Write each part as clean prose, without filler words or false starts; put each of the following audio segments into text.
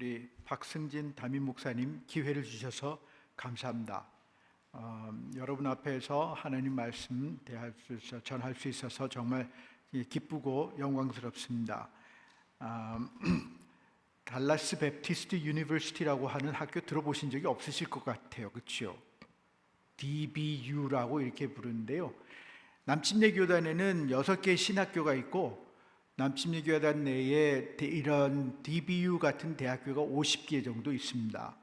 우리 박승진 담임 목사님 기회를 주셔서 감사합니다. 여러분 앞에서 하나님 말씀 전할 수 있어서 정말 기쁘고 영광스럽습니다. 달라스 베프티스트 유니버시티라고 하는 학교 들어보신 적이 없으실 것 같아요, 그렇죠? DBU라고 이렇게 부르는데요. 남침례교단에는 6개의 신학교가 있고 남침례교단 내에 이런 DBU 같은 대학교가 50개 정도 있습니다.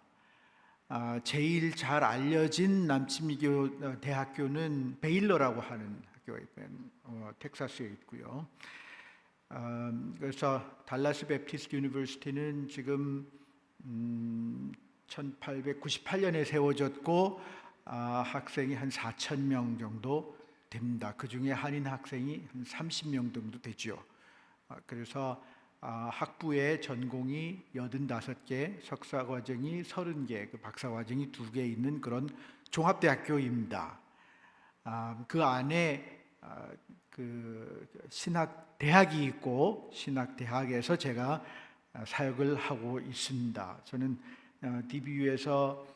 제일 잘 알려진 남침례교 대학교는 베일러라고 하는 학교가 있고요. 텍사스에 있고요. 그래서 달라스 베프티스트 유니버시티는 지금 1898년에 세워졌고 학생이 한 4,000명 정도 됩니다. 그 중에 한인 학생이 한 30명 정도 되죠. 그래서 학부의 전공이 85개, 석사과정이 30개, 그 박사과정이 2개 있는 그런 종합대학교입니다. 그 안에 그 신학대학이 있고 신학대학에서 제가 사역을 하고 있습니다. 저는 DBU에서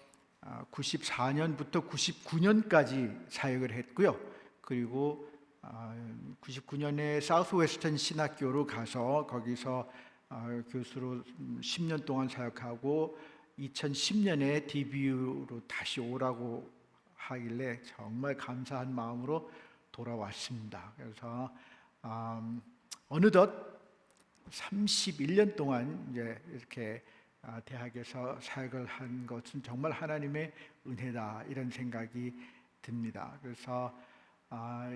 94년부터 99년까지 사역을 했고요. 그리고 99년에 사우스웨스턴 신학교로 가서 거기서 교수로 10년 동안 사역하고 2010년에 DBU로 다시 오라고 하길래 정말 감사한 마음으로 돌아왔습니다. 그래서 어느덧 31년 동안 이제 이렇게 대학에서 사역을 한 것은 정말 하나님의 은혜다 이런 생각이 듭니다. 그래서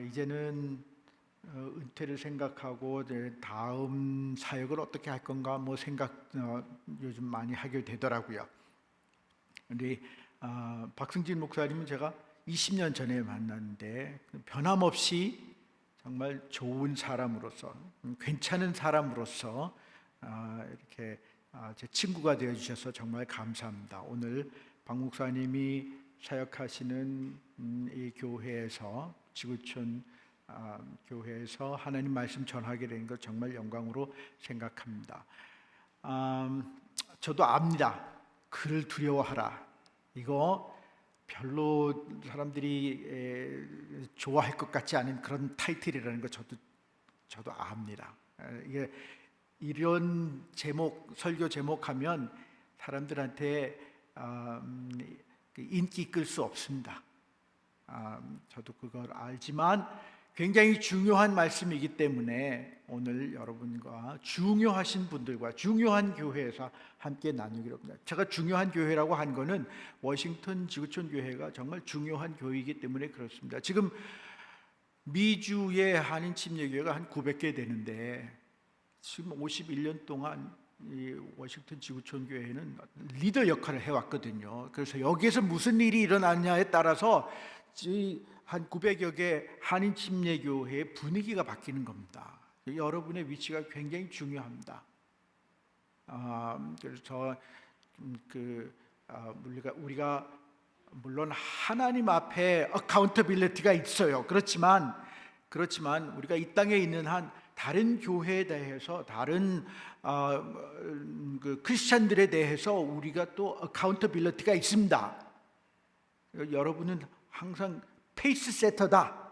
이제는 은퇴를 생각하고 이제 다음 사역을 어떻게 할 건가 뭐 생각 요즘 많이 하게 되더라고요. 근데 박승진 목사님은 제가 20년 전에 만났는데 변함없이 정말 좋은 사람으로서 괜찮은 사람으로서 이렇게 제 친구가 되어 주셔서 정말 감사합니다. 오늘 박 목사님이 사역하시는 이 교회에서 지구촌 교회에서 하나님 말씀 전하게 된 것 정말 영광으로 생각합니다. 저도 압니다. 그를 두려워하라. 이거 별로 사람들이 좋아할 것 같지 않은 그런 타이틀이라는 거 저도 압니다. 이게 이런 제목 설교 제목하면 사람들한테 인기 끌 수 없습니다. 저도 그걸 알지만 굉장히 중요한 말씀이기 때문에 오늘 여러분과 중요하신 분들과 중요한 교회에서 함께 나누기로 합니다. 제가 중요한 교회라고 한 거는 워싱턴 지구촌 교회가 정말 중요한 교회이기 때문에 그렇습니다. 지금 미주의 한인 침례교회가 한 900개 되는데 지금 51년 동안 이 워싱턴 지구촌 교회는 리더 역할을 해왔거든요. 그래서 여기에서 무슨 일이 일어났냐에 따라서 한 900여 개 한인 침례교회의 분위기가 바뀌는 겁니다. 여러분의 위치가 굉장히 중요합니다. 그래서 우리가 물론 하나님 앞에 어카운터빌리티가 있어요. 그렇지만 우리가 이 땅에 있는 한 다른 교회에 대해서 다른 그 크리스찬들에 대해서 우리가 또 어카운터빌리티가 있습니다. 여러분은 항상 페이스 세터다.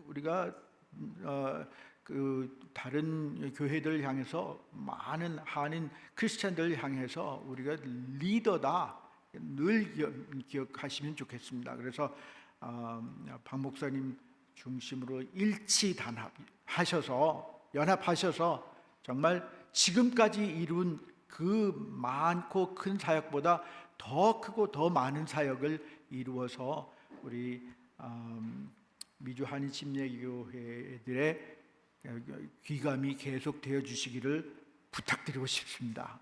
우리가 그 다른 교회들 향해서 많은 한인 크리스찬들 향해서 우리가 리더다. 늘 기억하시면 좋겠습니다. 그래서 박 목사님 중심으로 연합하셔서 정말 지금까지 이룬 그 많고 큰 사역보다 더 크고 더 많은 사역을 이루어서 우리 미주 한인 침례교회들의 귀감이 계속 되어 주시기를 부탁드리고 싶습니다.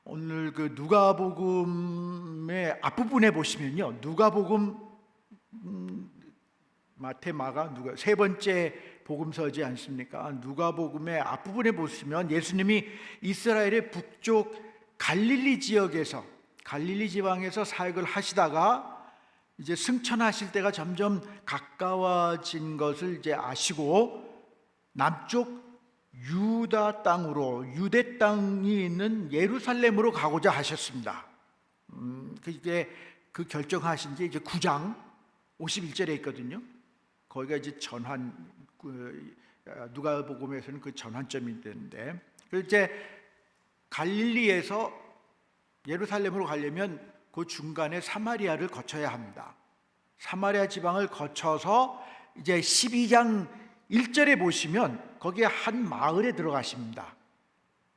오늘 그 누가복음의 앞부분에 보시면요, 누가복음 마태, 마가, 누가 세 번째 복음서지 않습니까? 누가복음의 앞부분에 보시면 예수님이 이스라엘의 북쪽 갈릴리 지방에서 사역을 하시다가 이제 승천하실 때가 점점 가까워진 것을 이제 아시고 남쪽 유다 땅으로, 유대 땅이 있는 예루살렘으로 가고자 하셨습니다. 그게 그 결정하신 게 이제 9장 51절에 있거든요. 거기가 이제 전환, 누가복음에서는 그 전환점이 되는데, 이제 갈릴리에서 예루살렘으로 가려면 그 중간에 사마리아를 거쳐야 합니다. 사마리아 지방을 거쳐서 이제 12장 1절에 보시면 거기에 한 마을에 들어가십니다.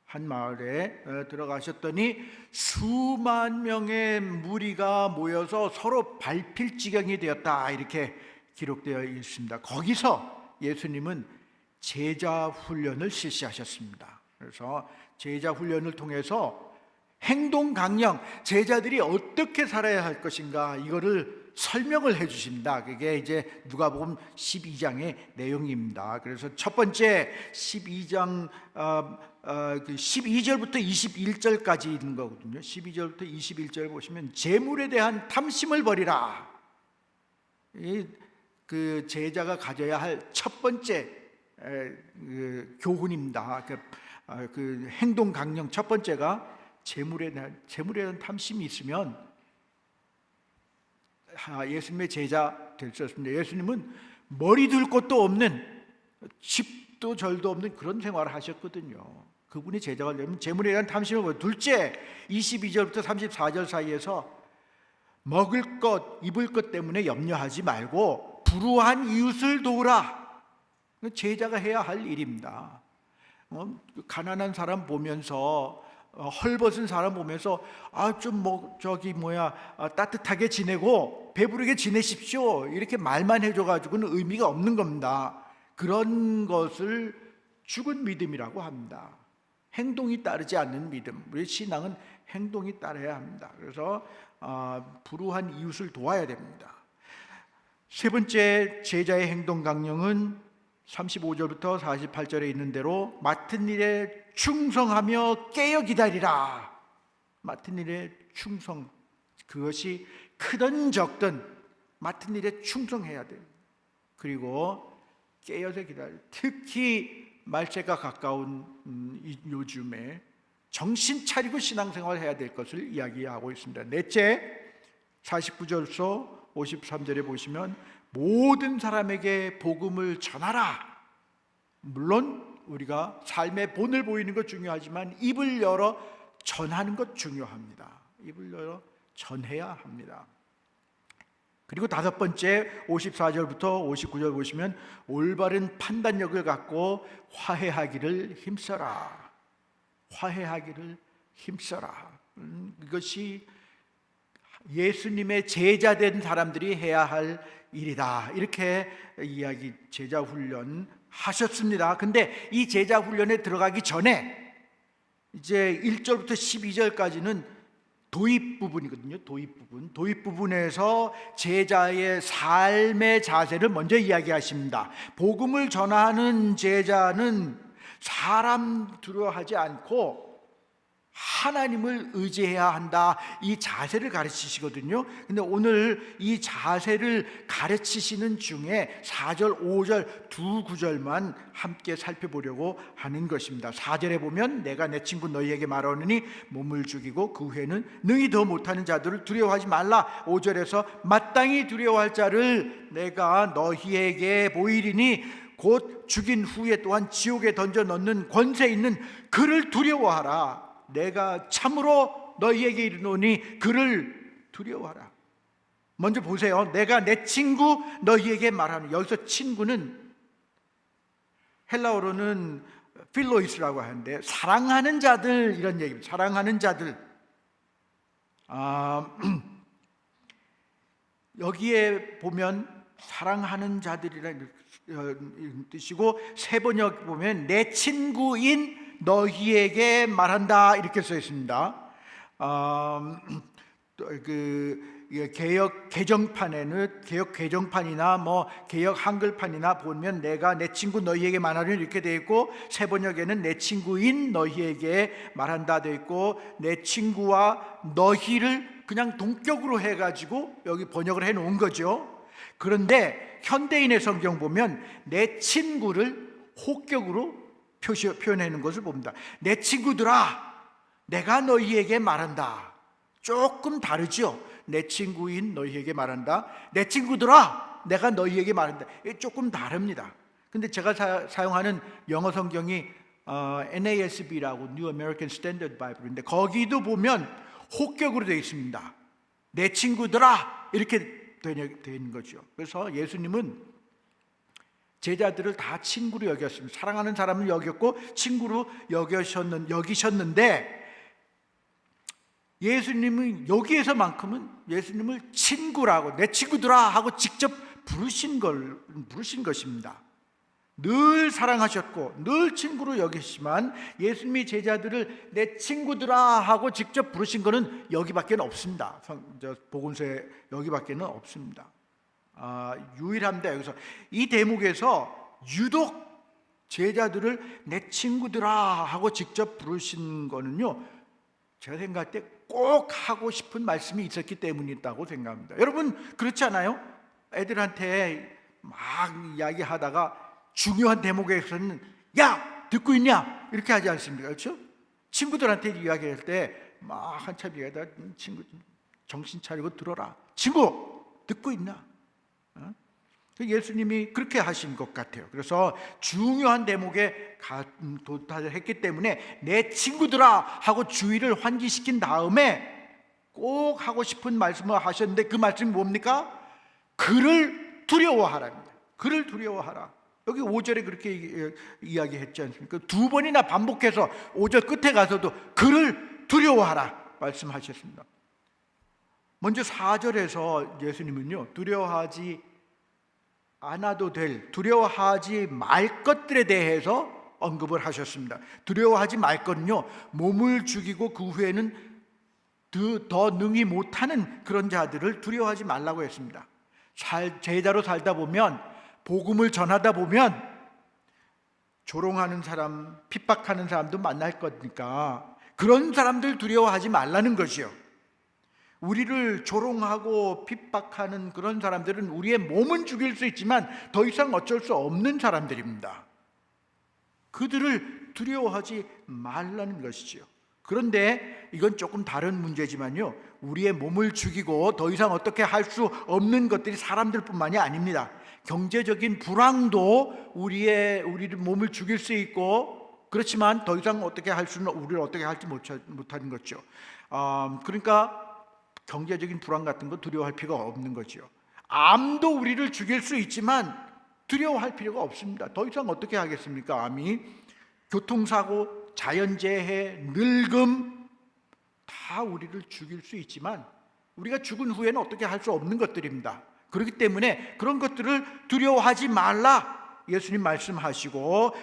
한 마을에 들어가셨더니 수만 명의 무리가 모여서 서로 밟힐 지경이 되었다, 이렇게 기록되어 있습니다. 거기서 예수님은 제자 훈련을 실시하셨습니다. 그래서 제자 훈련을 통해서 행동 강령, 제자들이 어떻게 살아야 할 것인가, 이거를 설명을 해 주십니다. 그게 이제 누가복음 12장의 내용입니다. 그래서 첫 번째 12장 12절부터 21절까지 있는 거거든요. 12절부터 21절 보시면 재물에 대한 탐심을 버리라. 그 제자가 가져야 할 첫 번째 교훈입니다. 그 행동 강령 첫 번째가 재물에 대한 탐심이 있으면 예수님의 제자 될 수 없습니다. 예수님은 머리 둘 곳도 없는, 집도 절도 없는 그런 생활을 하셨거든요. 그분이 제자가 되면 재물에 대한 탐심을 버리고, 둘째 22절부터 34절 사이에서 먹을 것, 입을 것 때문에 염려하지 말고 불우한 이웃을 도우라. 제자가 해야 할 일입니다. 가난한 사람 보면서, 헐벗은 사람 보면서 따뜻하게 지내고 배부르게 지내십시오, 이렇게 말만 해줘가지고는 의미가 없는 겁니다. 그런 것을 죽은 믿음이라고 합니다. 행동이 따르지 않는 믿음. 우리 신앙은 행동이 따라야 합니다. 그래서 불우한 이웃을 도와야 됩니다. 세 번째 제자의 행동 강령은 35절부터 48절에 있는 대로 맡은 일에 충성하며 깨어 기다리라. 맡은 일에 충성, 그것이 크든 적든 맡은 일에 충성해야 돼요. 그리고 깨어서 기다려. 특히 말세가 가까운 요즘에 정신 차리고 신앙생활 해야 될 것을 이야기하고 있습니다. 넷째 49절서 53절에 보시면 모든 사람에게 복음을 전하라. 물론 우리가 삶의 본을 보이는 것 중요하지만 입을 열어 전하는 것 중요합니다. 입을 열어 전해야 합니다. 그리고 다섯 번째 54절부터 59절 보시면 올바른 판단력을 갖고 화해하기를 힘써라. 화해하기를 힘써라. 이것이 예수님의 제자된 사람들이 해야 할 일이다, 이렇게 제자 훈련 하셨습니다. 근데 이 제자 훈련에 들어가기 전에 이제 1절부터 12절까지는 도입 부분이거든요. 도입 부분에서 제자의 삶의 자세를 먼저 이야기하십니다. 복음을 전하는 제자는 사람 두려워하지 않고 하나님을 의지해야 한다, 이 자세를 가르치시거든요. 근데 오늘 이 자세를 가르치시는 중에 4절, 5절 두 구절만 함께 살펴보려고 하는 것입니다. 4절에 보면 내가 내 친구 너희에게 말하노니 몸을 죽이고 그 후에는 능히 더 못하는 자들을 두려워하지 말라. 5절에서 마땅히 두려워할 자를 내가 너희에게 보이리니 곧 죽인 후에 또한 지옥에 던져 넣는 권세 있는 그를 두려워하라. 내가 참으로 너희에게 이르노니 그를 두려워하라. 먼저 보세요. 내가 내 친구 너희에게 말하는, 여기서 친구는 헬라어로는 필로이스라고 하는데 사랑하는 자들, 이런 얘기입니다. 사랑하는 자들. 여기에 보면 사랑하는 자들이라는 뜻이고, 세 번역 보면 내 친구인 너희에게 말한다, 이렇게 써 있습니다. 개역 개정판에는, 개역 개정판이나 개역 한글판이나 보면 내가 내 친구 너희에게 말하는 이렇게 되어 있고, 세 번역에는 내 친구인 너희에게 말한다 되어 있고, 내 친구와 너희를 그냥 동격으로 해가지고 여기 번역을 해 놓은 거죠. 그런데 현대인의 성경 보면 내 친구를 호격으로 표현하는 것을 봅니다. 내 친구들아, 내가 너희에게 말한다. 조금 다르죠. 내 친구인 너희에게 말한다. 내 친구들아, 내가 너희에게 말한다. 조금 다릅니다. 근데 제가 사용하는 영어 성경이 NASB라고 New American Standard Bible인데 거기도 보면 혹격으로 되어 있습니다. 내 친구들아, 이렇게 되는 거죠. 그래서 예수님은 제자들을 다 친구로 여겼습니다. 사랑하는 사람을 여겼고 친구로 여기셨는데 예수님은 여기에서만큼은 예수님을 친구라고, 내 친구들아 하고 직접 부르신 것입니다. 늘 사랑하셨고 늘 친구로 여기시지만 예수님이 제자들을 내 친구들아 하고 직접 부르신 것은 여기밖에 없습니다. 복음서에 여기밖에 없습니다. 유일합니다. 여기서 이 대목에서 유독 제자들을 내 친구들아 하고 직접 부르신 거는요, 제가 생각할 때 꼭 하고 싶은 말씀이 있었기 때문이라고 생각합니다. 여러분 그렇지 않아요? 애들한테 막 이야기하다가 중요한 대목에서는 야, 듣고 있냐? 이렇게 하지 않습니까? 그렇죠? 친구들한테 이야기할 때 막 한참 이야기하다 친구 정신 차리고 들어라. 친구 듣고 있나? 예수님이 그렇게 하신 것 같아요. 그래서 중요한 대목에 도달을 했기 때문에 내 친구들아 하고 주의를 환기시킨 다음에 꼭 하고 싶은 말씀을 하셨는데 그 말씀이 뭡니까? 그를 두려워하라입니다. 그를 두려워하라. 여기 5절에 그렇게 이야기했지 않습니까? 두 번이나 반복해서 5절 끝에 가서도 그를 두려워하라 말씀하셨습니다. 먼저 4절에서 예수님은요, 두려워하지 않아도 될, 두려워하지 말 것들에 대해서 언급을 하셨습니다. 두려워하지 말 것은요, 몸을 죽이고 그 후에는 더 능히 못하는 그런 자들을 두려워하지 말라고 했습니다. 제자로 살다 보면, 복음을 전하다 보면 조롱하는 사람, 핍박하는 사람도 만날 거니까 그런 사람들 두려워하지 말라는 것이요. 우리를 조롱하고 핍박하는 그런 사람들은 우리의 몸은 죽일 수 있지만 더 이상 어쩔 수 없는 사람들입니다. 그들을 두려워하지 말라는 것이지요. 그런데 이건 조금 다른 문제지만요, 우리의 몸을 죽이고 더 이상 어떻게 할 수 없는 것들이 사람들뿐만이 아닙니다. 경제적인 불황도 우리를 몸을 죽일 수 있고, 그렇지만 더 이상 어떻게 할 수는, 우리를 어떻게 할지 못하는 거죠. 그러니까 경제적인 불황 같은 거 두려워할 필요가 없는 거죠. 암도 우리를 죽일 수 있지만 두려워할 필요가 없습니다. 더 이상 어떻게 하겠습니까? 암이 교통사고, 자연재해, 늙음 다 우리를 죽일 수 있지만 우리가 죽은 후에는 어떻게 할 수 없는 것들입니다. 그렇기 때문에 그런 것들을 두려워하지 말라 예수님 말씀하시고,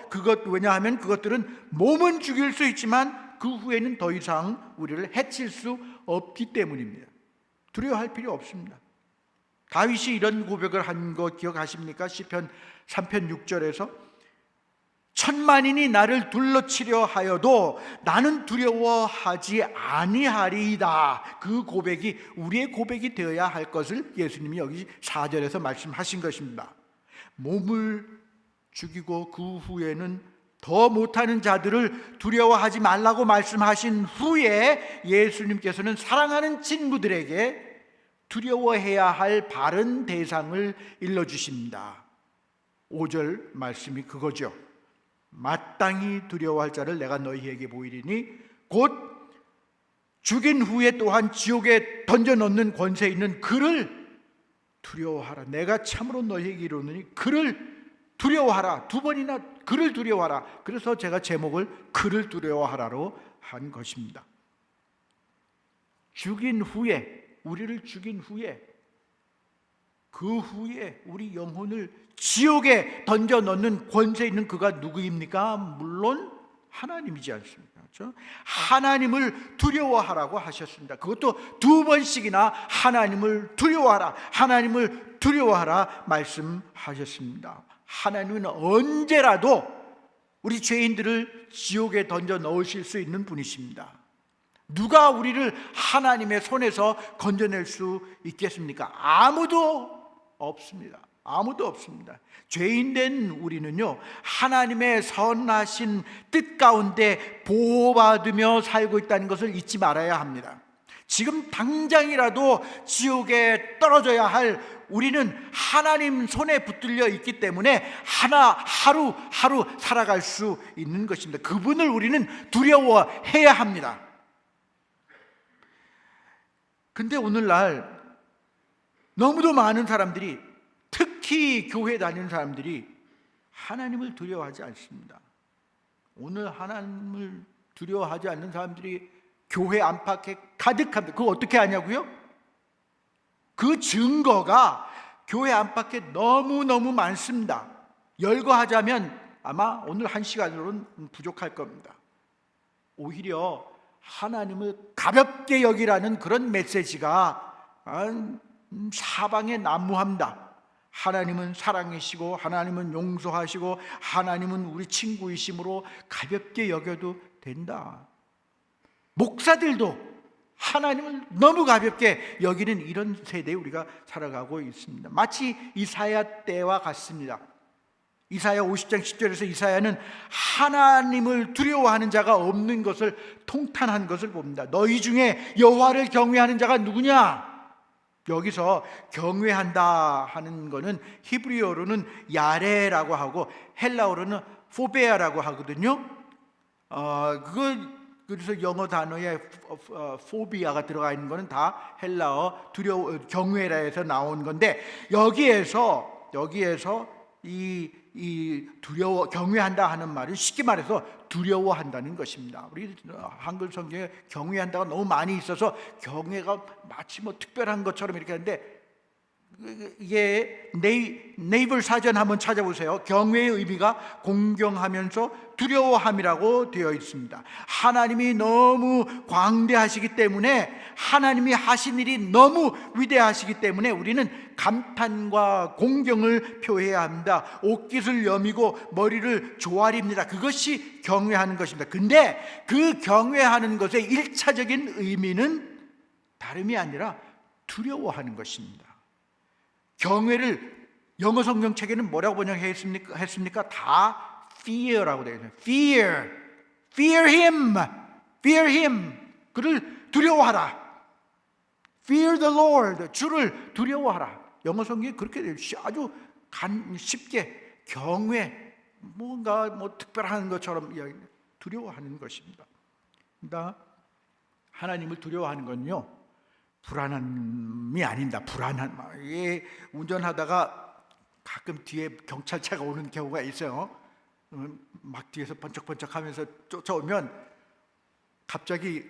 왜냐하면 그것들은 몸은 죽일 수 있지만 그 후에는 더 이상 우리를 해칠 수 없기 때문입니다. 두려워할 필요 없습니다. 다윗이 이런 고백을 한 거 기억하십니까? 시편 3편 6절에서 천만인이 나를 둘러치려 하여도 나는 두려워하지 아니하리이다. 그 고백이 우리의 고백이 되어야 할 것을 예수님이 여기 4절에서 말씀하신 것입니다. 몸을 죽이고 그 후에는 더 못하는 자들을 두려워하지 말라고 말씀하신 후에 예수님께서는 사랑하는 친구들에게 두려워해야 할 바른 대상을 일러주십니다. 5절 말씀이 그거죠. 마땅히 두려워할 자를 내가 너희에게 보이리니 곧 죽인 후에 또한 지옥에 던져넣는 권세 있는 그를 두려워하라. 내가 참으로 너희에게 이르노니 그를 두려워하라. 두 번이나 그를 두려워하라. 그래서 제가 제목을 그를 두려워하라로 한 것입니다. 죽인 후에, 우리를 죽인 후에, 그 후에 우리 영혼을 지옥에 던져 넣는 권세 있는 그가 누구입니까? 물론 하나님이지 않습니까? 그렇죠? 하나님을 두려워하라고 하셨습니다. 그것도 두 번씩이나 하나님을 두려워하라, 하나님을 두려워하라 말씀하셨습니다. 하나님은 언제라도 우리 죄인들을 지옥에 던져 넣으실 수 있는 분이십니다. 누가 우리를 하나님의 손에서 건져낼 수 있겠습니까? 아무도 없습니다. 아무도 없습니다. 죄인된 우리는요, 하나님의 선하신 뜻 가운데 보호받으며 살고 있다는 것을 잊지 말아야 합니다. 지금 당장이라도 지옥에 떨어져야 할 우리는 하나님 손에 붙들려 있기 때문에 하루하루 살아갈 수 있는 것입니다. 그분을 우리는 두려워해야 합니다. 근데 오늘날 너무도 많은 사람들이, 특히 교회 다니는 사람들이 하나님을 두려워하지 않습니다. 오늘 하나님을 두려워하지 않는 사람들이 교회 안팎에 가득합니다. 그거 어떻게 하냐고요? 그 증거가 교회 안팎에 너무너무 많습니다. 열거하자면 아마 오늘 한 시간으로는 부족할 겁니다. 오히려 하나님을 가볍게 여기라는 그런 메시지가 사방에 난무합니다. 하나님은 사랑이시고 하나님은 용서하시고 하나님은 우리 친구이심으로 가볍게 여겨도 된다. 목사들도 하나님을 너무 가볍게 여기는 이런 세대에 우리가 살아가고 있습니다. 마치 이사야 때와 같습니다. 이사야 50장 10절에서 이사야는 하나님을 두려워하는 자가 없는 것을 통탄한 것을 봅니다. 너희 중에 여호와를 경외하는 자가 누구냐? 여기서 경외한다 하는 것은 히브리어로는 야레라고 하고 헬라어로는 포베아라고 하거든요. 그래서 영어 단어에 포비아가 들어가 있는 것은 다 헬라어 경외라 해서 나온 건데, 여기에서 이 두려워 경외한다 하는 말은 쉽게 말해서 두려워한다는 것입니다. 우리 한글 성경에 경외한다가 너무 많이 있어서 경외가 마치 뭐 특별한 것처럼 이렇게 하는데, 이게 네이버 사전 한번 찾아보세요. 경외의 의미가 공경하면서 두려워함이라고 되어 있습니다. 하나님이 너무 광대하시기 때문에, 하나님이 하신 일이 너무 위대하시기 때문에 우리는 감탄과 공경을 표해야 합니다. 옷깃을 여미고 머리를 조아립니다. 그것이 경외하는 것입니다. 근데 그 경외하는 것의 1차적인 의미는 다름이 아니라 두려워하는 것입니다. 경외를 영어 성경책에는 뭐라고 번역했습니까? 다 fear라고 되어 있어요. fear him. 그를 두려워하라. fear the Lord. 주를 두려워하라. 영어 성경이 그렇게 되어 있어요. 아주 쉽게 경외, 뭔가 특별한 것처럼 두려워하는 것입니다. 그러니까 하나님을 두려워하는 건요, 불안함이 아닙니다. 이게 운전하다가 가끔 뒤에 경찰차가 오는 경우가 있어요. 막 뒤에서 번쩍번쩍하면서 쫓아오면 갑자기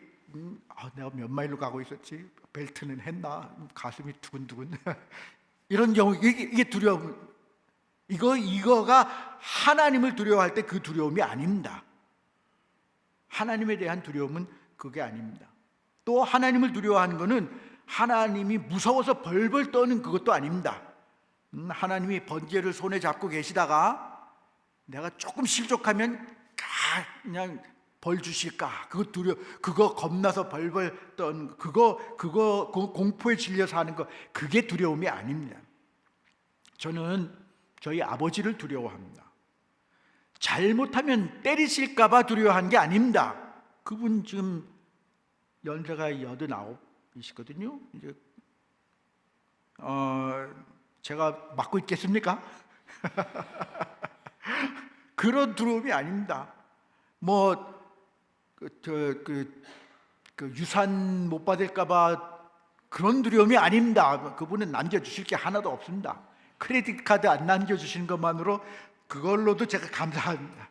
내가 몇 마일로 가고 있었지? 벨트는 했나? 가슴이 두근두근 이런 경우, 이게 두려움. 이거가 하나님을 두려워할 때 그 두려움이 아닙니다. 하나님에 대한 두려움은 그게 아닙니다. 또 하나님을 두려워하는 것은 하나님이 무서워서 벌벌 떠는 그것도 아닙니다. 하나님이 번제를 손에 잡고 계시다가 내가 조금 실족하면 그냥 벌 주실까? 그거 겁나서 벌벌 떤 그거 공포에 질려서 하는 거, 그게 두려움이 아닙니다. 저는 저희 아버지를 두려워합니다. 잘못하면 때리실까 봐 두려워한 게 아닙니다. 그분 지금 연세가 89이시거든요. 이제 제가 맡고 있겠습니까? 그런 두려움이 아닙니다. 유산 못 받을까봐 그런 두려움이 아닙니다. 그분은 남겨주실 게 하나도 없습니다. 크레딧 카드 안 남겨주시는 것만으로 그걸로도 제가 감사합니다.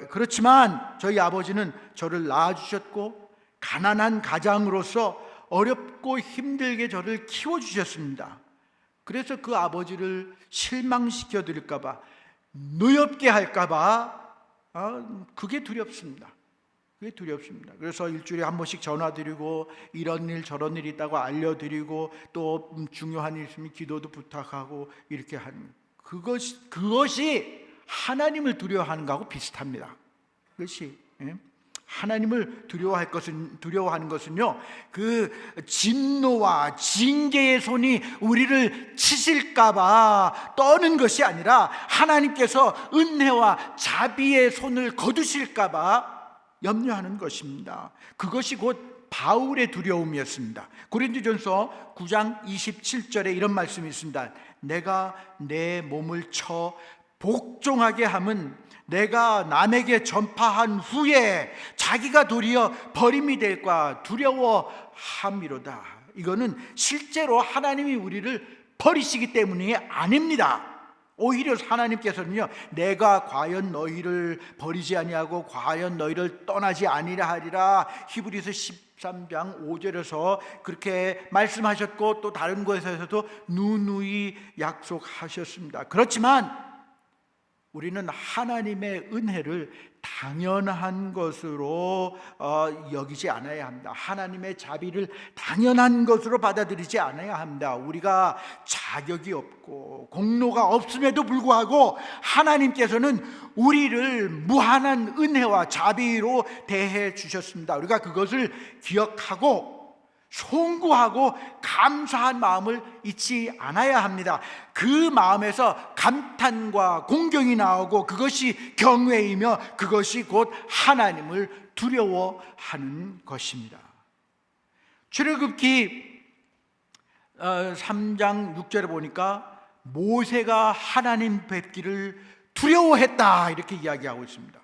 그렇지만 저희 아버지는 저를 낳아주셨고, 가난한 가장으로서 어렵고 힘들게 저를 키워주셨습니다. 그래서 그 아버지를 실망시켜 드릴까봐, 노엽게 할까봐 그게 두렵습니다. 그게 두렵습니다. 그래서 일주일에 한 번씩 전화드리고, 이런 일 저런 일 있다고 알려드리고, 또 중요한 일 있으면 기도도 부탁하고, 이렇게 하는 그것이 하나님을 두려워하는 것하고 비슷합니다. 그것이 하나님을 두려워하는 것은요, 그 진노와 징계의 손이 우리를 치실까봐 떠는 것이 아니라 하나님께서 은혜와 자비의 손을 거두실까봐 염려하는 것입니다. 그것이 곧 바울의 두려움이었습니다. 고린도전서 9장 27절에 이런 말씀이 있습니다. 내가 내 몸을 쳐 복종하게 함은 내가 남에게 전파한 후에 자기가 도리어 버림이 될까 두려워함이로다. 이거는 실제로 하나님이 우리를 버리시기 때문이 아닙니다. 오히려 하나님께서는요, 내가 과연 너희를 버리지 아니하고 과연 너희를 떠나지 아니라 하리라. 히브리서 13장 5절에서 그렇게 말씀하셨고, 또 다른 곳에서도 누누이 약속하셨습니다. 그렇지만 우리는 하나님의 은혜를 당연한 것으로 여기지 않아야 합니다. 하나님의 자비를 당연한 것으로 받아들이지 않아야 합니다. 우리가 자격이 없고 공로가 없음에도 불구하고 하나님께서는 우리를 무한한 은혜와 자비로 대해 주셨습니다. 우리가 그것을 기억하고 송구하고 감사한 마음을 잊지 않아야 합니다. 그 마음에서 감탄과 공경이 나오고 그것이 경외이며 그것이 곧 하나님을 두려워하는 것입니다. 출애굽기 3장 6절에 보니까 모세가 하나님 뵙기를 두려워했다 이렇게 이야기하고 있습니다.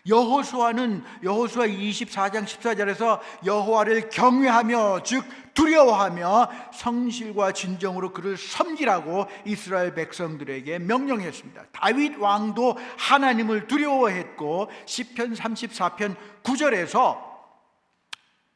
여호수아 24장 14절에서 여호와를 경외하며 즉 두려워하며 성실과 진정으로 그를 섬기라고 이스라엘 백성들에게 명령했습니다. 다윗 왕도 하나님을 두려워했고 시편 34편 9절에서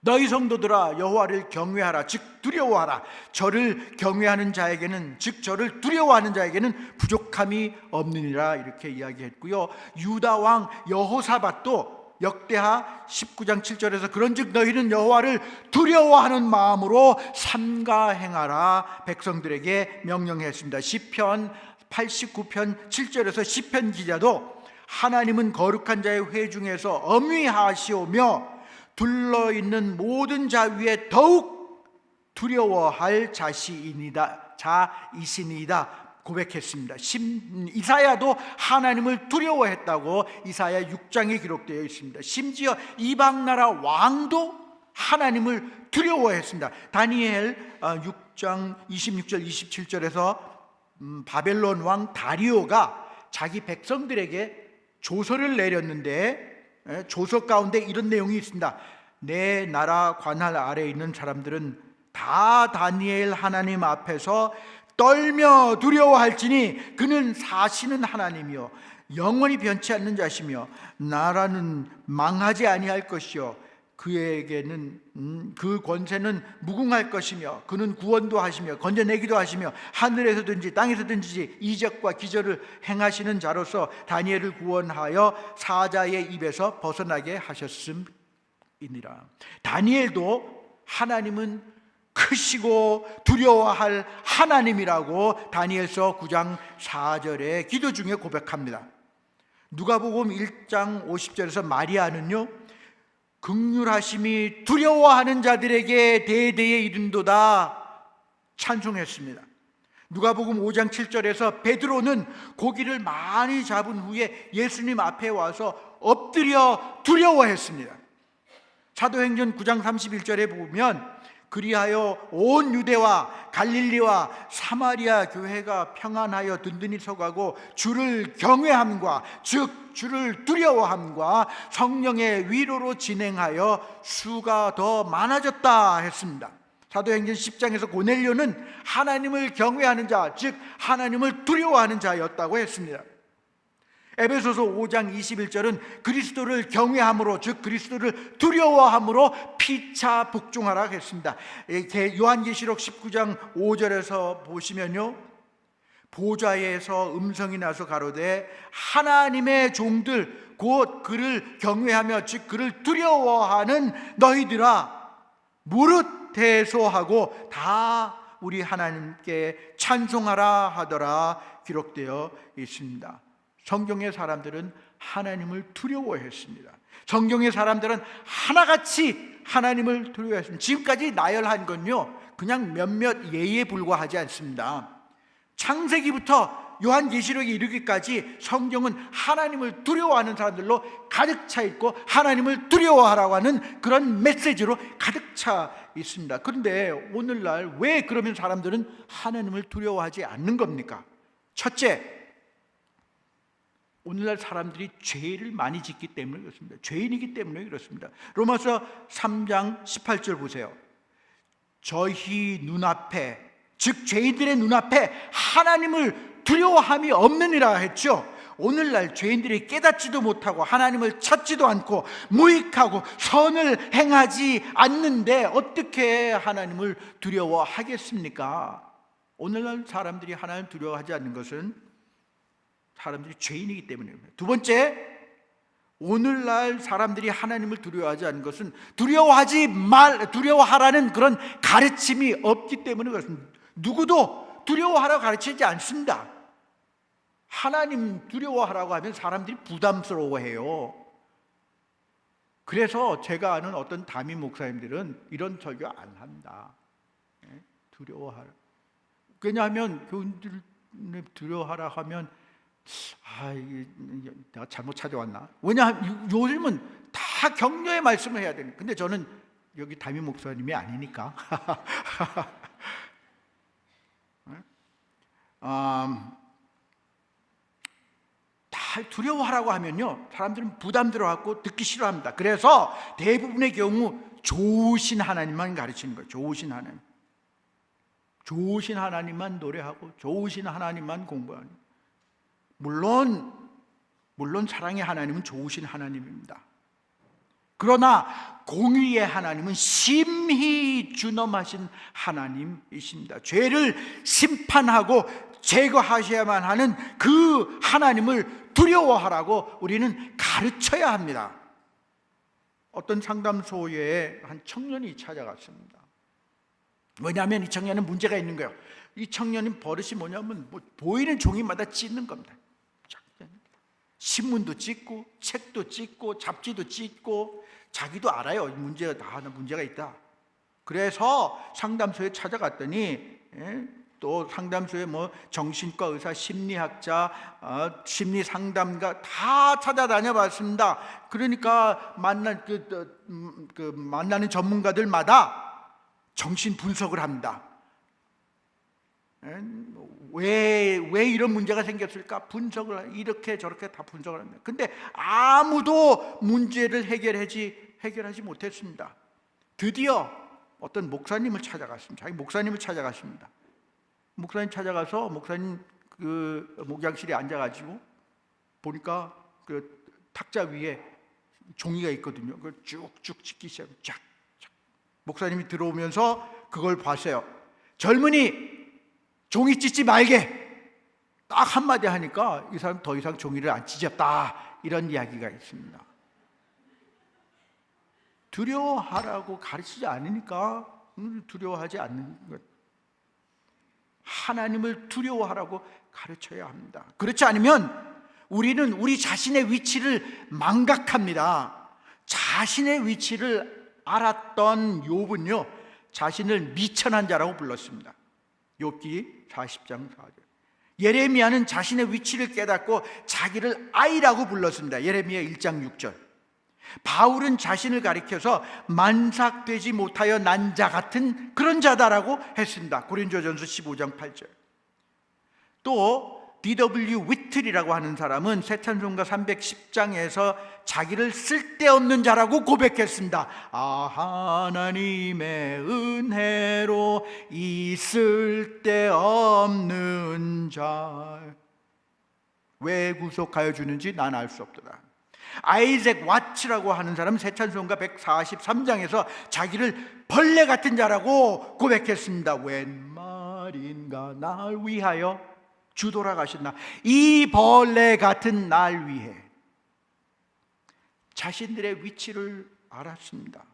너희 성도들아 여호와를 경외하라 즉 두려워하라. 저를 경외하는 자에게는 즉 저를 두려워하는 자에게는 부족함이 없느니라 이렇게 이야기했고요. 유다 왕 여호사밧도 역대하 19장 7절에서 그런즉 너희는 여호와를 두려워하는 마음으로 삼가 행하라 백성들에게 명령했습니다. 시편 89편 7절에서 시편 기자도 하나님은 거룩한 자의 회중에서 엄위하시오며 둘러있는 모든 자 위에 더욱 두려워할 자이시니이다 고백했습니다. 이사야도 하나님을 두려워했다고 이사야 6장에 기록되어 있습니다. 심지어 이방나라 왕도 하나님을 두려워했습니다. 다니엘 6장 26절 27절에서 바벨론 왕 다리오가 자기 백성들에게 조서를 내렸는데 조서 가운데 이런 내용이 있습니다. 내 나라 관할 아래에 있는 사람들은 다 다니엘 하나님 앞에서 떨며 두려워할지니 그는 사시는 하나님이요 영원히 변치 않는 자시며 나라는 망하지 아니할 것이요 그에게는 그 권세는 무궁할 것이며 그는 구원도 하시며 건져내기도 하시며 하늘에서든지 땅에서든지 이적과 기적을 행하시는 자로서 다니엘을 구원하여 사자의 입에서 벗어나게 하셨음이니라. 다니엘도 하나님은 크시고 두려워할 하나님이라고 다니엘서 9장 4절의 기도 중에 고백합니다. 누가복음 1장 50절에서 마리아는요 긍휼하심이 두려워하는 자들에게 대대에 이른도다 찬송했습니다. 누가복음 5장 7절에서 베드로는 고기를 많이 잡은 후에 예수님 앞에 와서 엎드려 두려워했습니다. 사도행전 9장 31절에 보면 그리하여 온 유대와 갈릴리와 사마리아 교회가 평안하여 든든히 서가고 주를 경외함과 즉 주를 두려워함과 성령의 위로로 진행하여 수가 더 많아졌다 했습니다. 사도행전 10장에서 고넬료는 하나님을 경외하는 자 즉 하나님을 두려워하는 자였다고 했습니다. 에베소서 5장 21절은 그리스도를 경외함으로 즉 그리스도를 두려워함으로 피차 복종하라 했습니다. 요한계시록 19장 5절에서 보시면요 보좌에서 음성이 나서 가로되 하나님의 종들 곧 그를 경외하며 즉 그를 두려워하는 너희들아 무릇 대소하고 다 우리 하나님께 찬송하라 하더라 기록되어 있습니다. 성경의 사람들은 하나님을 두려워했습니다. 성경의 사람들은 하나같이 하나님을 두려워했습니다. 지금까지 나열한 건요, 그냥 몇몇 예에 불과하지 않습니다. 창세기부터 요한계시록에 이르기까지 성경은 하나님을 두려워하는 사람들로 가득 차 있고 하나님을 두려워하라고 하는 그런 메시지로 가득 차 있습니다. 그런데 오늘날 왜 그러면 사람들은 하나님을 두려워하지 않는 겁니까? 첫째, 오늘날 사람들이 죄를 많이 짓기 때문에 그렇습니다. 죄인이기 때문에 그렇습니다. 로마서 3장 18절 보세요. 저희 눈앞에, 즉 죄인들의 눈앞에 하나님을 두려워함이 없느니라 했죠. 오늘날 죄인들이 깨닫지도 못하고 하나님을 찾지도 않고 무익하고 선을 행하지 않는데 어떻게 하나님을 두려워하겠습니까? 오늘날 사람들이 하나님을 두려워하지 않는 것은 사람들이 죄인이기 때문입니다. 두 번째, 오늘날 사람들이 하나님을 두려워하지 않는 것은 두려워하라는 그런 가르침이 없기 때문에 그렇습니다. 누구도 두려워하라고 가르치지 않습니다. 하나님 두려워하라고 하면 사람들이 부담스러워해요. 그래서 제가 아는 어떤 담임 목사님들은 이런 설교 안 한다. 두려워하라. 왜냐하면 교인들 두려워하라 하면 이게 내가 잘못 찾아왔나? 왜냐하면 요즘은 다 격려의 말씀을 해야 되는. 근데 저는 여기 담임 목사님이 아니니까. 다 두려워하라고 하면요, 사람들은 부담들어하고 듣기 싫어합니다. 그래서 대부분의 경우 좋으신 하나님만 가르치는 거예요. 좋으신 하나님, 좋으신 하나님만 노래하고 좋으신 하나님만 공부하는. 물론 사랑의 하나님은 좋으신 하나님입니다. 그러나 공의의 하나님은 심히 준엄하신 하나님이십니다. 죄를 심판하고 제거하셔야만 하는 그 하나님을 두려워하라고 우리는 가르쳐야 합니다. 어떤 상담소에 한 청년이 찾아갔습니다. 왜냐하면 이 청년은 문제가 있는 거예요. 이 청년은 버릇이 뭐냐면 보이는 종이마다 찢는 겁니다. 신문도 찢고 책도 찢고 잡지도 찢고 자기도 알아요. 문제가 있다. 그래서 상담소에 찾아갔더니 또 상담소에 정신과 의사, 심리학자, 심리 상담가 다 찾아다녀 봤습니다. 그러니까 만나는 전문가들마다 정신 분석을 합니다. 왜 이런 문제가 생겼을까? 분석을 이렇게 저렇게 다 분석을 합니다. 근데 아무도 문제를 해결하지 못했습니다. 드디어 어떤 목사님을 찾아갔습니다. 자기 목사님을 찾아갔습니다. 목사님 찾아가서 목사님 그 목양실에 앉아가지고 보니까 그 탁자 위에 종이가 있거든요. 그걸 쭉쭉 찢기 시작합니다. 목사님이 들어오면서 그걸 봤어요. 젊은이, 종이 찢지 말게. 딱 한마디 하니까 이 사람 더 이상 종이를 안 찢었다, 이런 이야기가 있습니다. 두려워하라고 가르치지 않으니까 두려워하지 않는 것. 하나님을 두려워하라고 가르쳐야 합니다. 그렇지 않으면 우리는 우리 자신의 위치를 망각합니다. 자신의 위치를 알았던 욥은요, 자신을 미천한 자라고 불렀습니다. 욥기 40장 4절. 예레미야는 자신의 위치를 깨닫고 자기를 아이라고 불렀습니다. 예레미야 1장 6절. 바울은 자신을 가리켜서 만삭되지 못하여 난 자 같은 그런 자다라고 했습니다. 고린도전서 15장 8절. 또 D.W. 위틀이라고 하는 사람은 새 찬송가 310장에서 자기를 쓸데없는 자라고 고백했습니다. 하나님의 은혜로 이 쓸데없는 자 왜 구속하여 주는지 난 알 수 없더라. 아이잭 왓츠라고 하는 사람은 새 찬송가 143장에서 자기를 벌레 같은 자라고 고백했습니다. 웬 말인가 날 위하여 주 돌아가셨나, 이 벌레 같은 날 위해. 자신들의 위치를 알았습니다.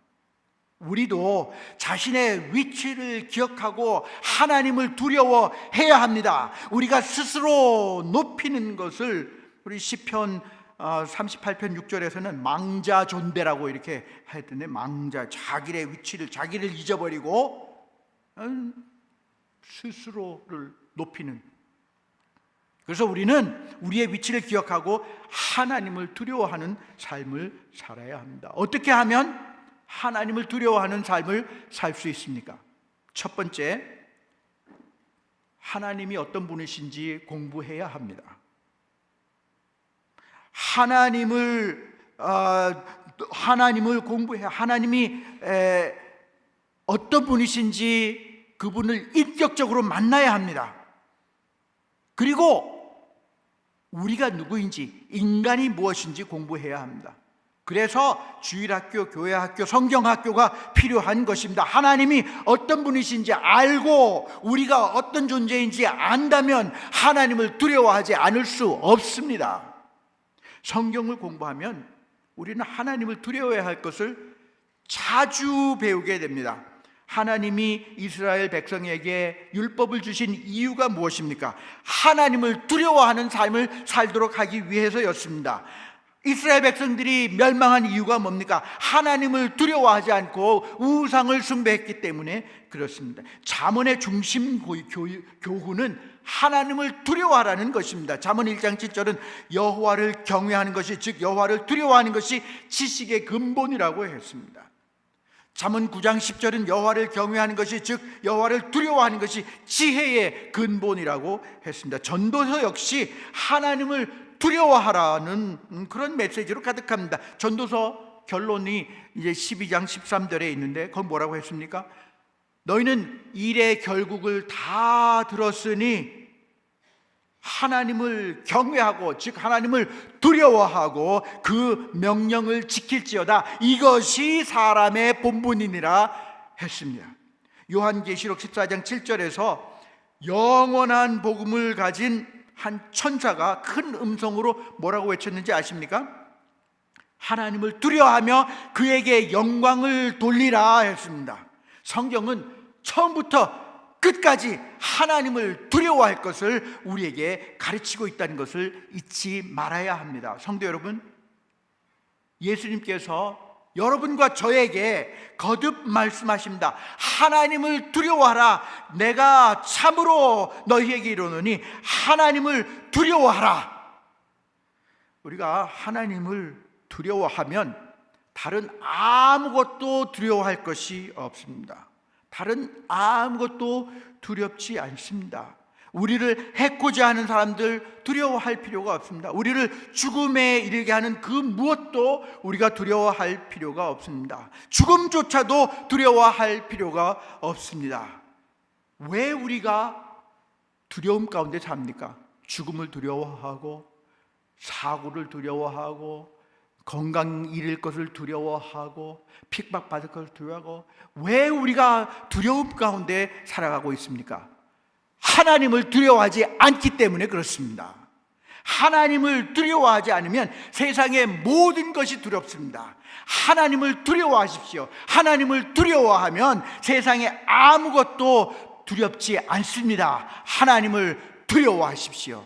우리도 자신의 위치를 기억하고 하나님을 두려워해야 합니다. 우리가 스스로 높이는 것을 우리 시편 38편 6절에서는 망자존대라고 이렇게 했던데, 망자, 자기의 위치를, 자기를 잊어버리고 스스로를 높이는. 그래서 우리는 우리의 위치를 기억하고 하나님을 두려워하는 삶을 살아야 합니다. 어떻게 하면 하나님을 두려워하는 삶을 살 수 있습니까? 첫 번째, 하나님이 어떤 분이신지 공부해야 합니다. 하나님을 공부해야, 하나님이 어떤 분이신지 그분을 인격적으로 만나야 합니다. 그리고 우리가 누구인지, 인간이 무엇인지 공부해야 합니다. 그래서 주일학교, 교회학교, 성경학교가 필요한 것입니다. 하나님이 어떤 분이신지 알고 우리가 어떤 존재인지 안다면 하나님을 두려워하지 않을 수 없습니다. 성경을 공부하면 우리는 하나님을 두려워해야 할 것을 자주 배우게 됩니다. 하나님이 이스라엘 백성에게 율법을 주신 이유가 무엇입니까? 하나님을 두려워하는 삶을 살도록 하기 위해서였습니다. 이스라엘 백성들이 멸망한 이유가 뭡니까? 하나님을 두려워하지 않고 우상을 숭배했기 때문에 그렇습니다. 잠언의 중심 교훈은 하나님을 두려워하라는 것입니다. 잠언 1장 7절은 여호와를 경외하는 것이, 즉 여호와를 두려워하는 것이 지식의 근본이라고 했습니다. 잠언 9장 10절은 여호와를 경외하는 것이, 즉 여호와를 두려워하는 것이 지혜의 근본이라고 했습니다. 전도서 역시 하나님을 두려워하라는 그런 메시지로 가득합니다. 전도서 결론이 이제 12장 13절에 있는데, 그건 뭐라고 했습니까? 너희는 일의 결국을 다 들었으니 하나님을 경외하고, 즉 하나님을 두려워하고 그 명령을 지킬지어다. 이것이 사람의 본분이니라 했습니다. 요한계시록 14장 7절에서 영원한 복음을 가진 한 천사가 큰 음성으로 뭐라고 외쳤는지 아십니까? 하나님을 두려워하며 그에게 영광을 돌리라 했습니다. 성경은 처음부터 끝까지 하나님을 두려워할 것을 우리에게 가르치고 있다는 것을 잊지 말아야 합니다. 성도 여러분, 예수님께서 여러분과 저에게 거듭 말씀하십니다. 하나님을 두려워하라. 내가 참으로 너희에게 이르노니 하나님을 두려워하라. 우리가 하나님을 두려워하면 다른 아무것도 두려워할 것이 없습니다. 다른 아무것도 두렵지 않습니다. 우리를 해코지 하는 사람들 두려워할 필요가 없습니다. 우리를 죽음에 이르게 하는 그 무엇도 우리가 두려워할 필요가 없습니다. 죽음조차도 두려워할 필요가 없습니다. 왜 우리가 두려움 가운데 삽니까? 죽음을 두려워하고, 사고를 두려워하고, 건강 잃을 것을 두려워하고, 핍박받을 것을 두려워하고, 왜 우리가 두려움 가운데 살아가고 있습니까? 하나님을 두려워하지 않기 때문에 그렇습니다. 하나님을 두려워하지 않으면 세상의 모든 것이 두렵습니다. 하나님을 두려워하십시오. 하나님을 두려워하면 세상에 아무것도 두렵지 않습니다. 하나님을 두려워하십시오.